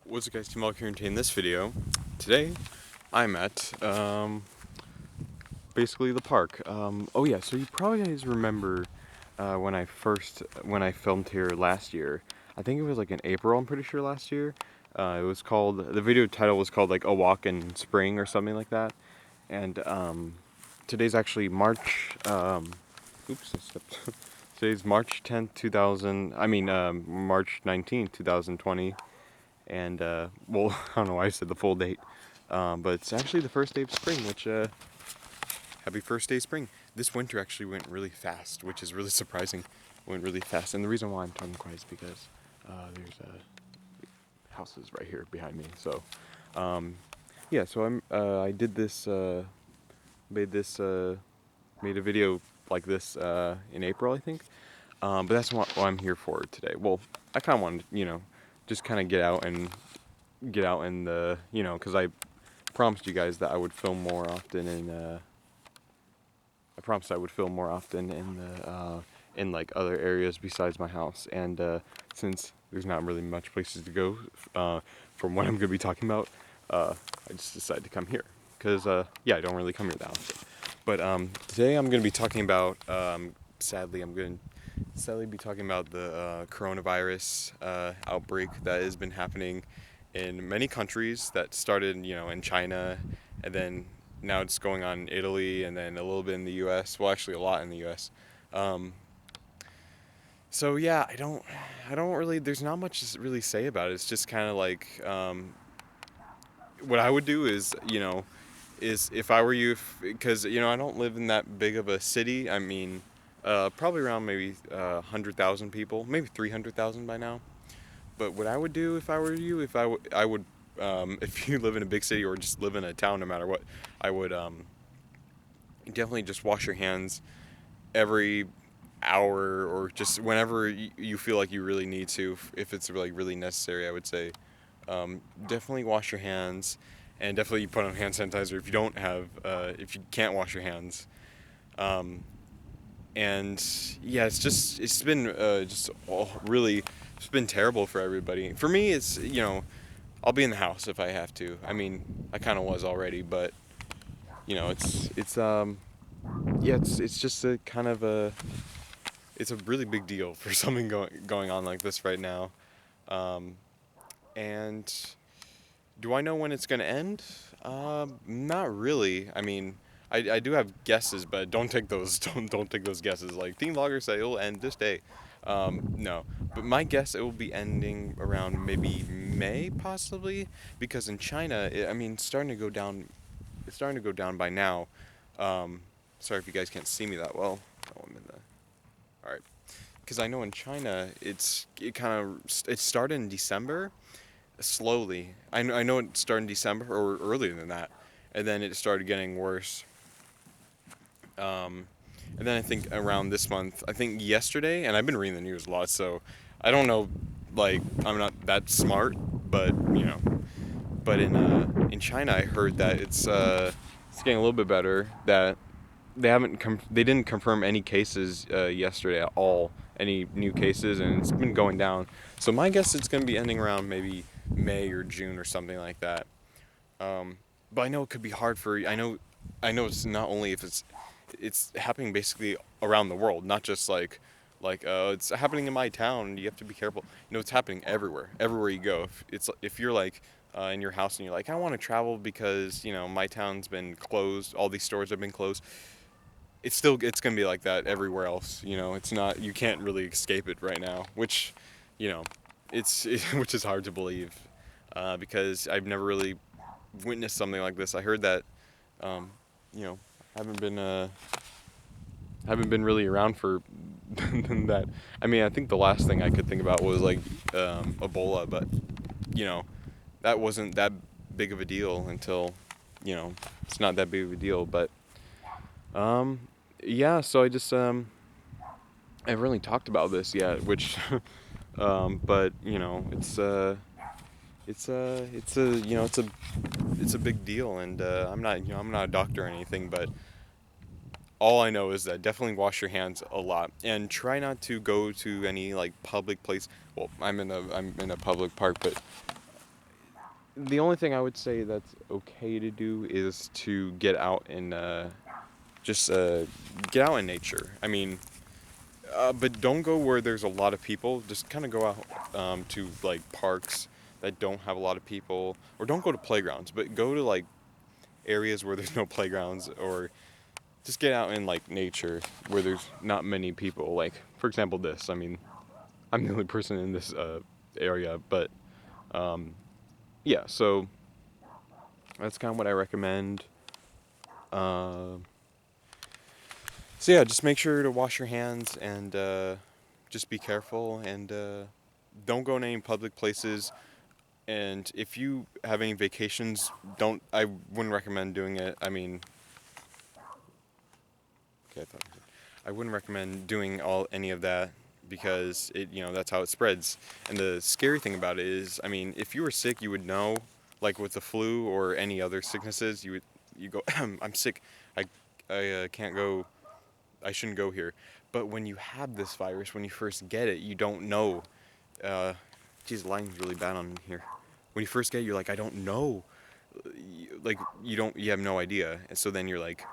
What's up guys, Team All here, and in this video, today I'm at, basically the park. Oh yeah, so you probably guys remember when I filmed here last year. I think it was like in April, I'm pretty sure last year. The video title was called like A Walk in Spring or something like that. And today's actually oops, I stepped. Today's March 10th, March 19th, 2020. And well, I don't know why I said the full date, but it's actually the first day of spring, which happy first day of spring. This winter actually went really fast, which is really surprising. It went really fast, and the reason why I'm talking quiet is because there's houses right here behind me. So yeah, so I did this made this made a video like this in April, I think. But that's what I'm here for today. Well, I kind of wanted, just kind of get out in the, because I promised you guys that I would film more often, and I promised I would film more often in like other areas besides my house. And since there's not really much places to go from what I'm gonna be talking about, I just decided to come here because yeah, I don't really come here that often. But today I'm gonna be talking about sadly be talking about the coronavirus outbreak that has been happening in many countries that started, in China, and then now it's going on in Italy, and then a little bit in the U.S. Well, actually, a lot in the U.S. So yeah, I don't really. There's not much to really say about it. It's just kind of like what I would do is if I were you, because I don't live in that big of a city. I mean, probably around maybe 100,000 people, maybe 300,000 by now. But what I would do if I were you, I would, if you live in a big city or just live in a town, no matter what, I would definitely just wash your hands every hour or just whenever you feel like you really need to. If it's like really necessary, I would say definitely wash your hands, and definitely put on hand sanitizer if you can't wash your hands. And yeah, it's been really, it's been terrible for everybody. For me, it's I'll be in the house if I have to. I mean, I kind of was already, but it's just a kind of it's a really big deal for something going on like this right now. And do I know when it's gonna end? Not really. I mean, I do have guesses, but don't take those don't take those guesses. Like team vloggers say it'll end this day. No, but my guess it will be ending around maybe May possibly, because in China, it's starting to go down. It's starting to go down by now. Sorry if you guys can't see me that well. Oh, I'm in the. All right, because I know in China it started in December slowly. I know it started in December or earlier than that, and then it started getting worse. And then I think around this month, I think yesterday, and I've been reading the news a lot, so I don't know, like I'm not that smart, but but in China, I heard that it's getting a little bit better. That they didn't confirm any cases yesterday at all, any new cases, and it's been going down. So my guess it's going to be ending around maybe May or June or something like that. But I know it could be hard for. I know it's not only if it's happening basically around the world, not just like it's happening in my town. You have to be careful. It's happening everywhere you go. If you're like in your house and you're like, I want to travel because my town's been closed, all these stores have been closed. It's gonna be like that everywhere else. It's not, you can't really escape it right now, which you know which is hard to believe, because I've never really witnessed something like this. I heard that you know haven't been really around for that. I think the last thing I could think about was like Ebola, but that wasn't that big of a deal until it's not that big of a deal. But yeah, so I just I haven't really talked about this yet, which but it's a big deal, and I'm not a doctor or anything, but all I know is that definitely wash your hands a lot, and try not to go to any like public place. Well, I'm in a public park, but the only thing I would say that's okay to do is to get out and just get out in nature. I mean, but don't go where there's a lot of people. Just kind of go out to like parks that don't have a lot of people, or don't go to playgrounds, but go to like areas where there's no playgrounds, or just get out in like nature where there's not many people. Like for example, this. I mean, I'm the only person in this area, but yeah. So that's kind of what I recommend. Uh, so yeah, just make sure to wash your hands and just be careful and don't go in any public places. And if you have any vacations, I wouldn't recommend doing it. I mean, okay, I wouldn't recommend doing any of that because that's how it spreads. And the scary thing about it is, I mean, if you were sick, you would know, like with the flu or any other sicknesses, you go, I'm sick, I can't go, I shouldn't go here. But when you have this virus, when you first get it, you don't know. Geez, the lighting's really bad on here. When you first get it, you're like, I don't know. You have no idea. And so then you're like,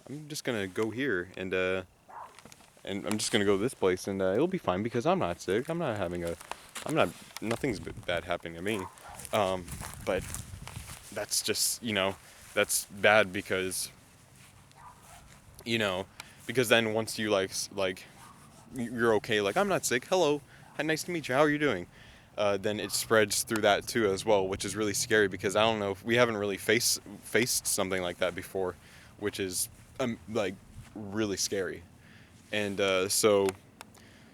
I'm just gonna go here and I'm just gonna go to this place and it'll be fine because I'm not sick. Nothing's bad happening to me. But that's just, that's bad because, because then once you like you're okay, like I'm not sick. Hello, nice to meet you. How are you doing? Then it spreads through that too as well, which is really scary because I don't know if we haven't really faced something like that before, which is like really scary. And so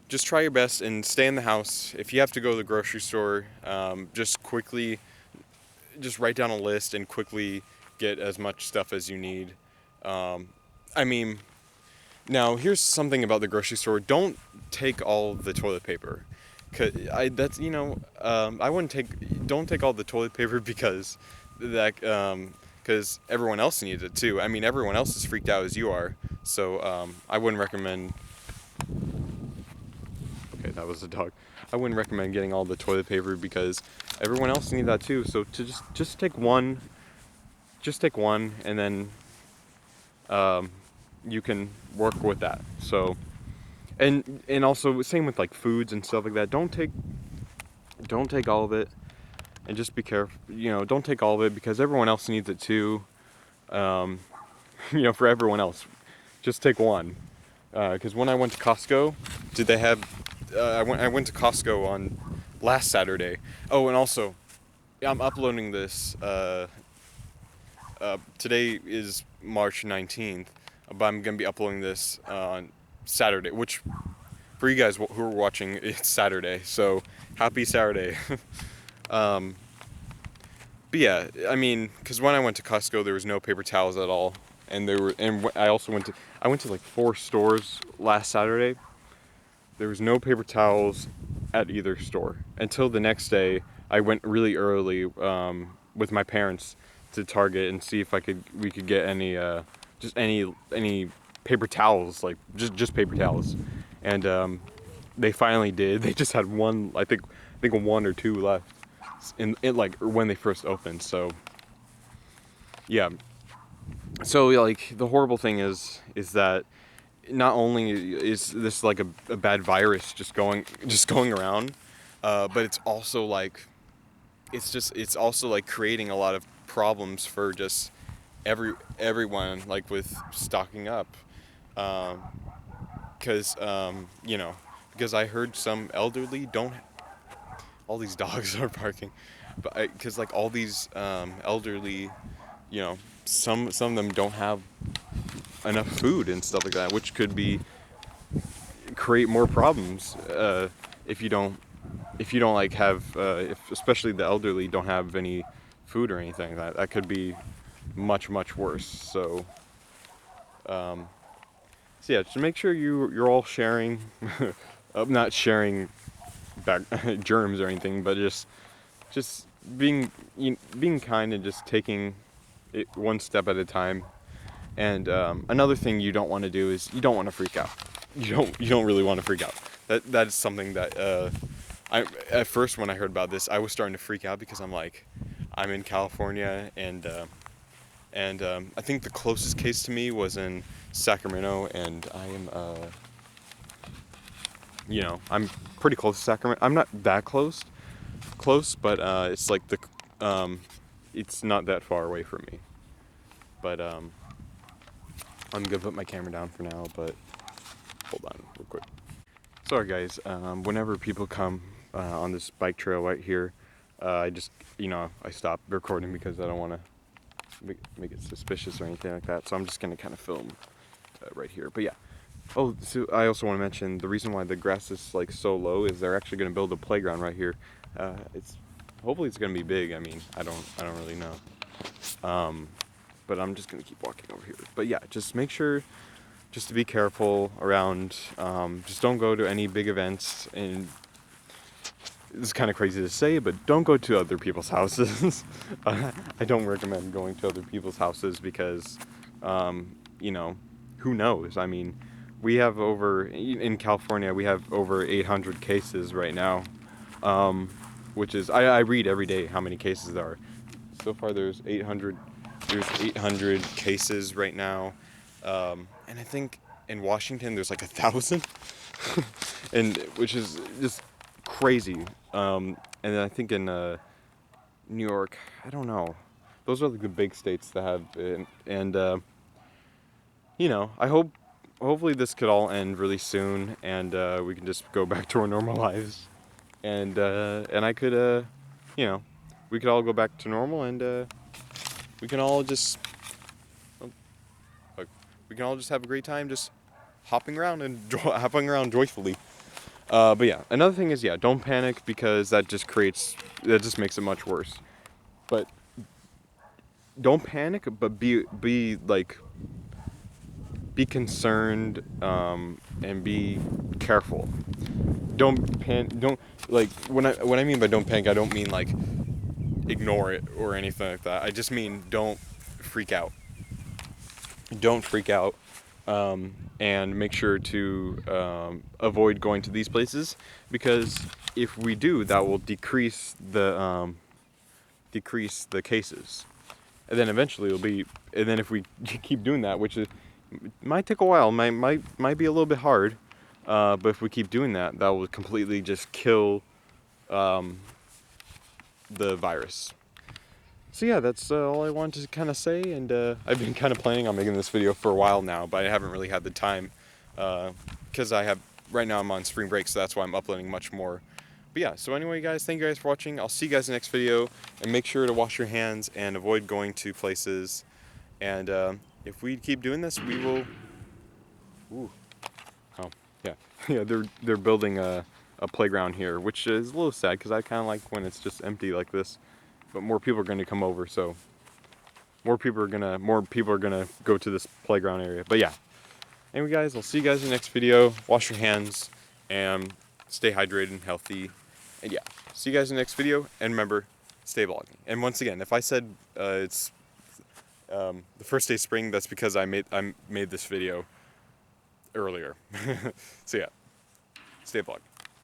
just try your best and stay in the house. If you have to go to the grocery store, just write down a list and quickly get as much stuff as you need. I mean, now here's something about the grocery store. Don't take all the toilet paper. I wouldn't don't take all the toilet paper because everyone else needs it too. I mean, everyone else is freaked out as you are. So I wouldn't recommend. Okay, that was a dog. I wouldn't recommend getting all the toilet paper because everyone else needs that too. So to just take one, and then you can work with that. So. And also same with like foods and stuff like that. Don't take all of it, and just be careful. Don't take all of it because everyone else needs it too. For everyone else, just take one. Because when I went to Costco, did they have? I went to Costco on last Saturday. Oh, and also, I'm uploading this. Today is March 19th, but I'm gonna be uploading this on Saturday, which for you guys who are watching, it's Saturday, so happy Saturday. But yeah, I mean, because when I went to Costco, there was no paper towels at all, and I went to like 4 stores last Saturday. There was no paper towels at either store until the next day. I went really early with my parents to Target and see if we could get any just any paper towels, like just paper towels, and they finally did. They just had one, I think 1 or 2 left in like when they first opened. So yeah, so like the horrible thing is that not only is this like a bad virus just going around, but it's also like it's also like creating a lot of problems for just everyone, like with stocking up. Because because I heard some elderly don't. All these dogs are barking, but because like all these elderly, some of them don't have enough food and stuff like that, which could create more problems if you don't like have if especially the elderly don't have any food or anything. That could be much worse. So. So yeah, just make sure you're all sharing, not sharing back germs or anything, but just being kind and just taking it one step at a time. And another thing you don't want to do is you don't want to freak out. You don't really want to freak out. That's something that I at first when I heard about this, I was starting to freak out because I'm like, I'm in California, and I think the closest case to me was in Sacramento, and I am I'm pretty close to Sacramento. I'm not that close, but it's like it's not that far away from me. But I'm gonna put my camera down for now. But hold on, real quick. Sorry, guys. Whenever people come on this bike trail right here, I just I stop recording because I don't want to make it suspicious or anything like that. So I'm just gonna kind of film right here. But yeah. Oh, so I also want to mention the reason why the grass is like so low is they're actually going to build a playground right here. Hopefully it's going to be big. I mean, I don't really know. But I'm just going to keep walking over here. But yeah, just make sure just to be careful around. Just don't go to any big events. And this is kind of crazy to say, but don't go to other people's houses. I don't recommend going to other people's houses because, who knows? I mean, we have in California, we have over 800 cases right now, which is, I read every day how many cases there are. So far there's 800 cases right now, and I think in Washington there's like 1,000, and which is just crazy. And then I think in New York, I don't know. Those are like the big states that have it, and hopefully this could all end really soon, and we can just go back to our normal lives, and I could, we could all go back to normal, and we can all just, have a great time just hopping around and hopping around joyfully. But yeah, another thing is, yeah, don't panic because that just makes it much worse. But don't panic, but be concerned, and be careful. Don't like when I mean by don't panic, I don't mean like ignore it or anything like that. I just mean don't freak out. Don't freak out, and make sure to avoid going to these places, because if we do, that will decrease the cases, and then eventually and then if we keep doing that, which might take a while, might be a little bit hard, but if we keep doing that, that will completely just kill the virus. So yeah, that's all I wanted to kind of say, and I've been kind of planning on making this video for a while now, but I haven't really had the time, because right now I'm on spring break, so that's why I'm uploading much more. But yeah, so anyway guys, thank you guys for watching. I'll see you guys in the next video, and make sure to wash your hands and avoid going to places, and if we keep doing this, we will... Ooh. Oh, yeah. Yeah, they're building a playground here, which is a little sad, because I kind of like when it's just empty like this. But more people are going to come over, so more people are gonna go to this playground area. But yeah, anyway guys, I'll see you guys in the next video. Wash your hands and stay hydrated and healthy. And yeah, see you guys in the next video. And remember, stay vlogging. And once again, if I said it's the first day of spring, that's because I made this video earlier. So yeah, stay vlogging.